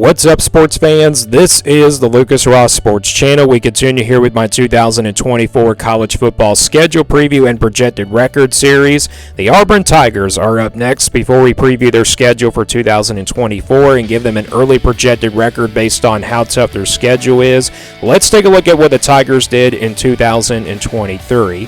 What's up, sports fans? This is the Lucas Ross Sports Channel. We continue here with my 2024 college football schedule preview and projected record series. The Auburn Tigers are up next before we preview their schedule for 2024 and give them an early projected record based on how tough their schedule is. Let's take a look at what the Tigers did in 2023.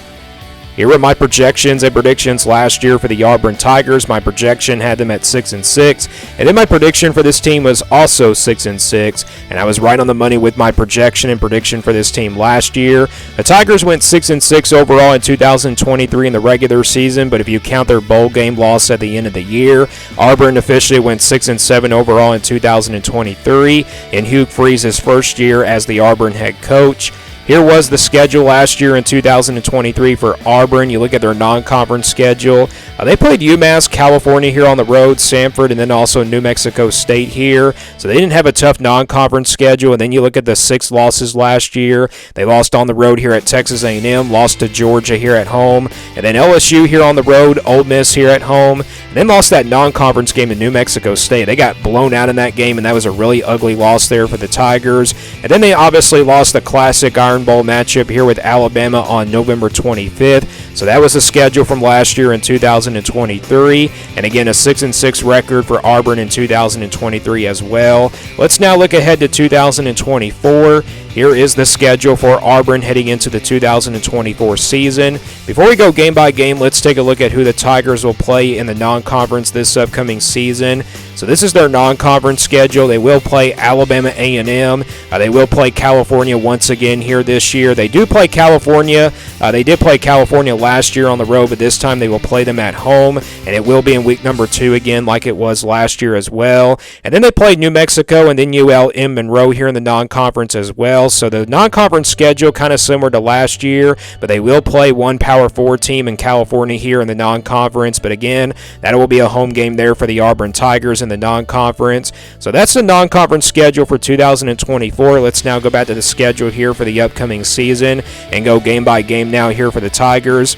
Here are my projections and predictions last year for the Auburn Tigers. My projection had them at 6-6, and then my prediction for this team was also 6-6, and I was right on the money with my projection and prediction for this team last year. The Tigers went 6-6 overall in 2023 in the regular season, but if you count their bowl game loss at the end of the year, Auburn officially went 6-7 overall in 2023 in Hugh Freeze's first year as the Auburn head coach. Here was the schedule last year in 2023 for Auburn. You look at their non-conference schedule. They played UMass, California here on the road, Samford, and then also New Mexico State here. So they didn't have a tough non-conference schedule. And then you look at the 6 losses last year. They lost on the road here at Texas A&M, lost to Georgia here at home, and then LSU here on the road, Ole Miss here at home, and then lost that non-conference game in New Mexico State. They got blown out in that game, and that was a really ugly loss there for the Tigers. And then they obviously lost the classic Iron Bowl matchup here with Alabama on November 25th. So that was the schedule from last year in 2023. And again, a 6-6 record for Auburn in 2023 as well. Let's now look ahead to 2024. Here is the schedule for Auburn heading into the 2024 season. Before we go game by game, let's take a look at who the Tigers will play in the non-conference this upcoming season. So this is their non-conference schedule. They will play Alabama A&M. They will play California once again here this year. They do play California. They did play California last year on the road, but this time they will play them at home, and it will be in week number 2 again like it was last year as well. And then they played New Mexico and then ULM Monroe here in the non-conference as well. So the non-conference schedule kind of similar to last year, but they will play one Power 4 team in California here in the non-conference. But again, that will be a home game there for the Auburn Tigers in the non-conference. So that's the non-conference schedule for 2024. Let's now go back to the schedule here for the upcoming season and go game by game now here for the Tigers.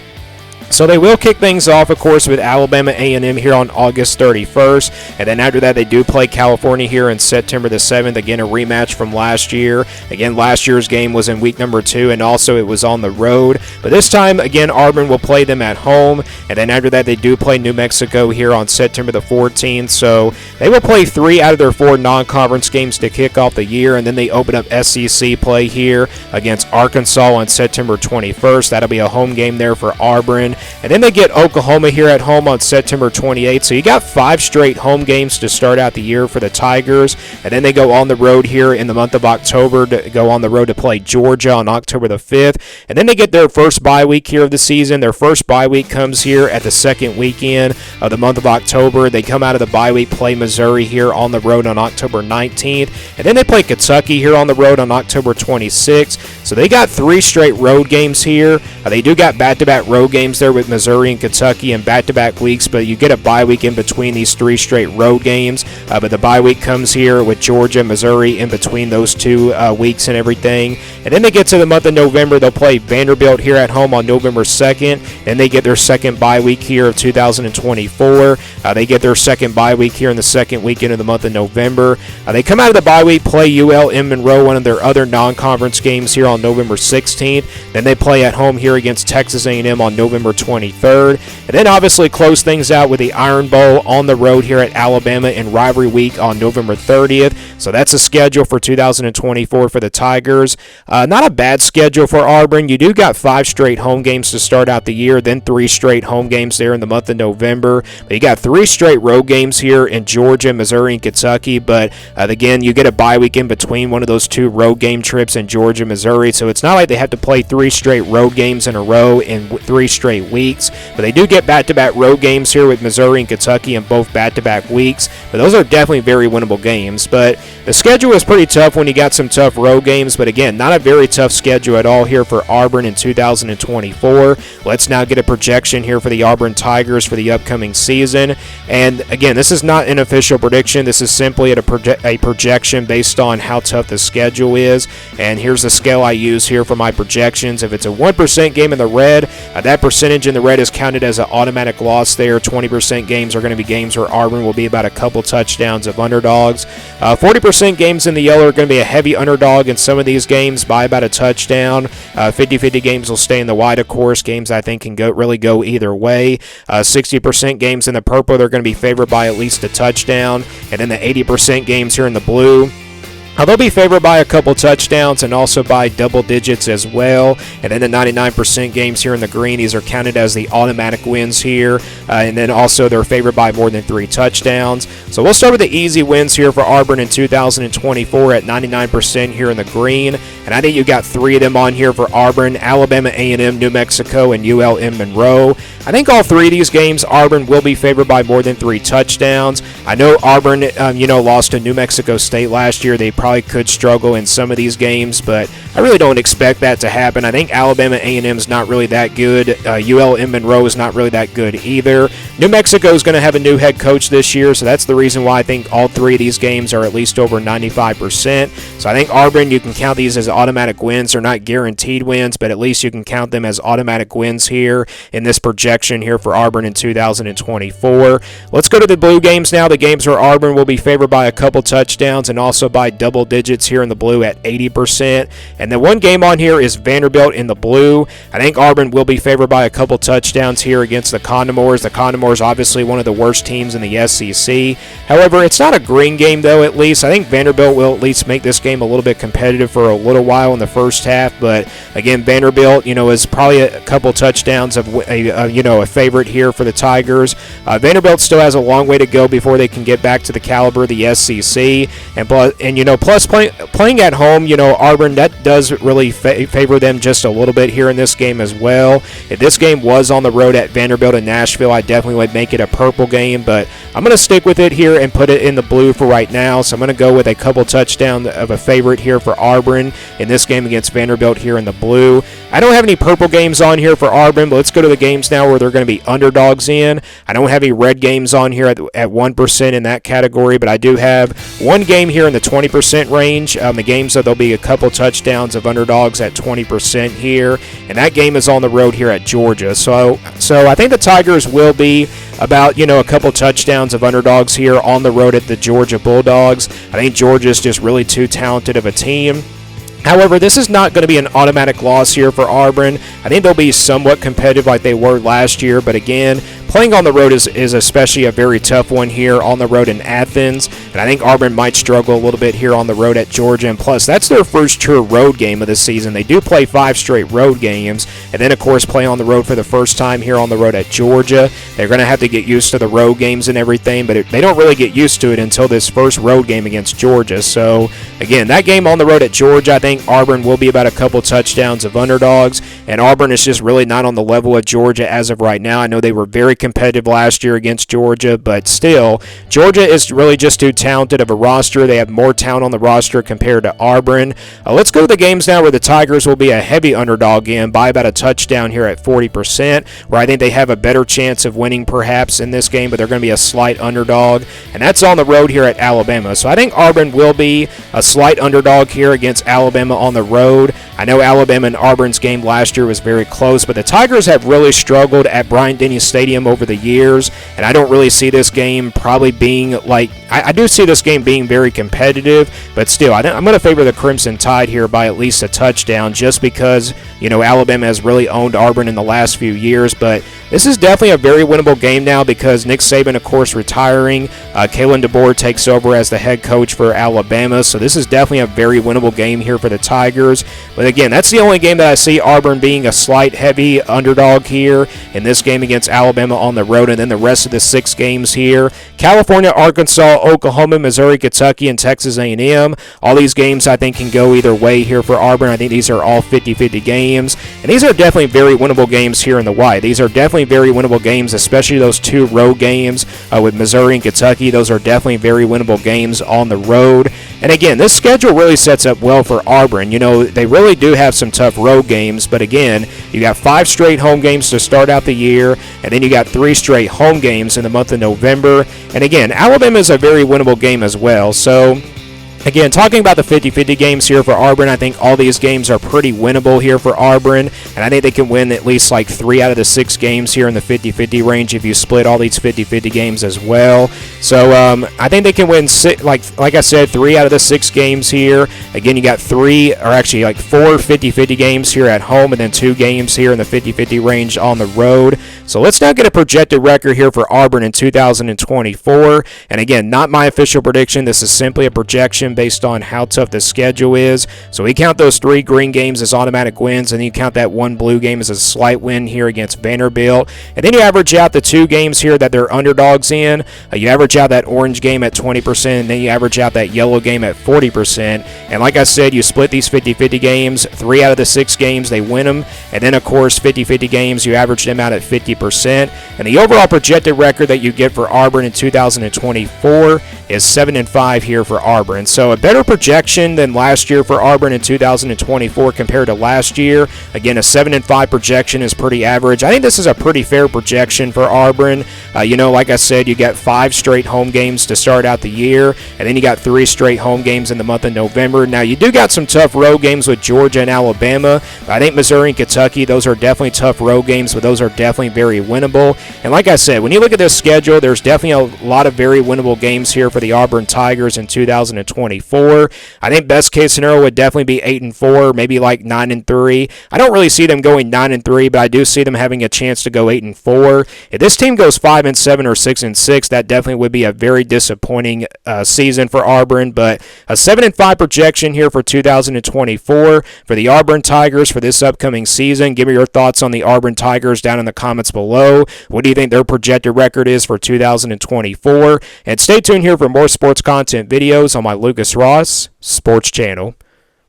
So they will kick things off, of course, with Alabama A&M here on August 31st. And then after that, they do play California here on September the 7th. Again, a rematch from last year. Again, last year's game was in week number 2, and also it was on the road. But this time, again, Auburn will play them at home. And then after that, they do play New Mexico here on September the 14th. So they will play 3 out of their 4 non-conference games to kick off the year. And then they open up SEC play here against Arkansas on September 21st. That'll be a home game there for Auburn. And then they get Oklahoma here at home on September 28th. So you got 5 straight home games to start out the year for the Tigers. And then they go on the road here in the month of October to go on the road to play Georgia on October the 5th. And then they get their first bye week here of the season. Their first bye week comes here at the second weekend of the month of October. They come out of the bye week, play Missouri here on the road on October 19th. And then they play Kentucky here on the road on October 26th. So they got 3 straight road games here. They do got back-to-back road games there with Missouri and Kentucky in back-to-back weeks, but you get a bye week in between these 3 straight road games. But the bye week comes here with Georgia, Missouri in between those 2 weeks and everything. And then they get to the month of November. They'll play Vanderbilt here at home on November 2nd. Then they get their second bye week here of 2024. They get their second bye week here in the second weekend of the month of November. They come out of the bye week, play ULM Monroe, one of their other non-conference games here on November 16th. Then they play at home here against Texas A&M on November 23rd. And then obviously close things out with the Iron Bowl on the road here at Alabama in rivalry week on November 30th. So that's the schedule for 2024 for the Tigers. Not a bad schedule for Auburn. You do got 5 straight home games to start out the year, then 3 straight home games there in the month of November. But you got 3 straight road games here in Georgia, Missouri, and Kentucky. But again, you get a bye week in between one of those 2 road game trips in Georgia, Missouri. So it's not like they have to play 3 straight road games in a row in 3 straight weeks. But they do get back-to-back road games here with Missouri and Kentucky in both back-to-back weeks. But those are definitely very winnable games. But the schedule is pretty tough when you got some tough road games. But again, not a very tough schedule at all here for Auburn in 2024. Let's now get a projection here for the Auburn Tigers for the upcoming season. And again, this is not an official prediction. This is simply a projection based on how tough the schedule is. And here's the scale I use here for my projections. If it's a 1% game in the red, that percentage in the red is counted as an automatic loss there. 20% games are going to be games where Auburn will be about a couple touchdowns of underdogs. 40% games in the yellow are going to be a heavy underdog in some of these games by about a touchdown. 50-50 games will stay in the white, of course. Games I think can really go either way. 60% games in the purple, they're going to be favored by at least a touchdown. And then the 80% games here in the blue, they'll be favored by a couple touchdowns and also by double digits as well. And then the 99% games here in the green, these are counted as the automatic wins here. And then also they're favored by more than 3 touchdowns. So we'll start with the easy wins here for Auburn in 2024 at 99% here in the green. And I think you got 3 of them on here for Auburn: Alabama A&M, New Mexico, and ULM Monroe. I think all 3 of these games, Auburn will be favored by more than 3 touchdowns. I know Auburn, lost to New Mexico State last year. They probably could struggle in some of these games, but I really don't expect that to happen. I think Alabama A&M is not really that good. ULM Monroe is not really that good either. New Mexico is going to have a new head coach this year, so that's the reason why I think all 3 of these games are at least over 95%. So I think Auburn, you can count these as automatic wins. They're not guaranteed wins, but at least you can count them as automatic wins here in this projection here for Auburn in 2024. Let's go to the blue games now. The games where Auburn will be favored by a couple touchdowns and also by double digits here in the blue at 80%. And the one game on here is Vanderbilt in the blue. I think Auburn will be favored by a couple touchdowns here against the Condors. The Condors obviously one of the worst teams in the SEC. However, it's not a green game though, at least. I think Vanderbilt will at least make this game a little bit competitive for a little while in the first half. But again, Vanderbilt, is probably a couple touchdowns of a favorite here for the Tigers. Vanderbilt still has a long way to go before they can get back to the caliber of the SEC. Plus playing at home, Auburn, that does really favor them just a little bit here in this game as well. If this game was on the road at Vanderbilt and Nashville, I definitely would make it a purple game, but I'm going to stick with it here and put it in the blue for right now. So I'm going to go with a couple touchdown of a favorite here for Auburn in this game against Vanderbilt here in the blue. I don't have any purple games on here for Auburn, but let's go to the games now where they're going to be underdogs in. I don't have any red games on here at 1% in that category, but I do have one game here in the 20% range. The games that there'll be a couple touchdowns of underdogs at 20% here, and that game is on the road here at Georgia. So I think the Tigers will be about a couple touchdowns of underdogs here on the road at the Georgia Bulldogs. I think Georgia's just really too talented of a team. However, this is not going to be an automatic loss here for Auburn. I think they'll be somewhat competitive like they were last year, but again, playing on the road is especially a very tough one here on the road in Athens, and I think Auburn might struggle a little bit here on the road at Georgia, and plus, that's their first true road game of the season. They do play 5 straight road games, and then, of course, play on the road for the first time here on the road at Georgia. They're going to have to get used to the road games and everything, but they don't really get used to it until this first road game against Georgia. So, again, that game on the road at Georgia, I think Auburn will be about a couple touchdowns of underdogs, and Auburn is just really not on the level of Georgia as of right now. I know they were very competitive last year against Georgia, but still, Georgia is really just too talented of a roster. They have more talent on the roster compared to Auburn. Let's go to the games now where the Tigers will be a heavy underdog in by about a touchdown here at 40%, where I think they have a better chance of winning perhaps in this game, but they're going to be a slight underdog, and that's on the road here at Alabama. So I think Auburn will be a slight underdog here against Alabama on the road. I know Alabama and Auburn's game last year was very close, but the Tigers have really struggled at Bryant-Denny Stadium over the years, and I don't really see this game probably being I do see this game being very competitive, but still, I'm going to favor the Crimson Tide here by at least a touchdown just because, Alabama has really owned Auburn in the last few years, but this is definitely a very winnable game now because Nick Saban, of course, retiring. Kalen DeBoer takes over as the head coach for Alabama, so this is definitely a very winnable game here for the Tigers. But again, that's the only game that I see Auburn being a slight heavy underdog here in this game against Alabama on the road, and then the rest of the 6 games here: California, Arkansas, Oklahoma, Missouri, Kentucky, and Texas A&M. All these games I think can go either way here for Auburn. I think these are all 50-50 games, and these are definitely very winnable games here in the white. These are definitely very winnable games, especially those 2 road games with Missouri and Kentucky. Those are definitely very winnable games on the road. And again, this schedule really sets up well for Auburn. You know, they really do have some tough road games, but again, you got 5 straight home games to start out the year, and then you got 3 straight home games in the month of November. And again, Alabama is a very winnable game as well. So again, talking about the 50-50 games here for Auburn, I think all these games are pretty winnable here for Auburn, and I think they can win at least like 3 out of the 6 games here in the 50-50 range if you split all these 50-50 games as well. So I think they can win, like I said, 3 out of the 6 games here. Again, you got 4 50-50 games here at home, and then 2 games here in the 50-50 range on the road. So let's now get a projected record here for Auburn in 2024. And again, not my official prediction. This is simply a projection based on how tough the schedule is. So we count those 3 green games as automatic wins, and then you count that 1 blue game as a slight win here against Vanderbilt. And then you average out the 2 games here that they're underdogs in. You average out that orange game at 20%, and then you average out that yellow game at 40%. And like I said, you split these 50-50 games. 3 out of the 6 games, they win them. And then, of course, 50-50 games, you average them out at 50%. And the overall projected record that you get for Auburn in 2024 is 7-5 here for Auburn. So a better projection than last year for Auburn in 2024 compared to last year. Again, a 7-5 projection is pretty average. I think this is a pretty fair projection for Auburn. You know, like I said, you got 5 straight home games to start out the year, and then you got 3 straight home games in the month of November. Now, you do got some tough road games with Georgia and Alabama. I think Missouri and Kentucky, those are definitely tough road games, but those are definitely very winnable. And like I said, when you look at this schedule, there's definitely a lot of very winnable games here for the Auburn Tigers in 2024. I think best case scenario would definitely be 8-4, maybe like 9-3. I don't really see them going 9-3, but I do see them having a chance to go 8-4. If this team goes 5-7 or 6-6, that definitely would be a very disappointing season for Auburn. But a 7-5 projection here for 2024 for the Auburn Tigers for this upcoming season. Give me your thoughts on the Auburn Tigers down in the comments below. What do you think their projected record is for 2024? And stay tuned here for more sports content videos on my Lucas Ross Sports Channel.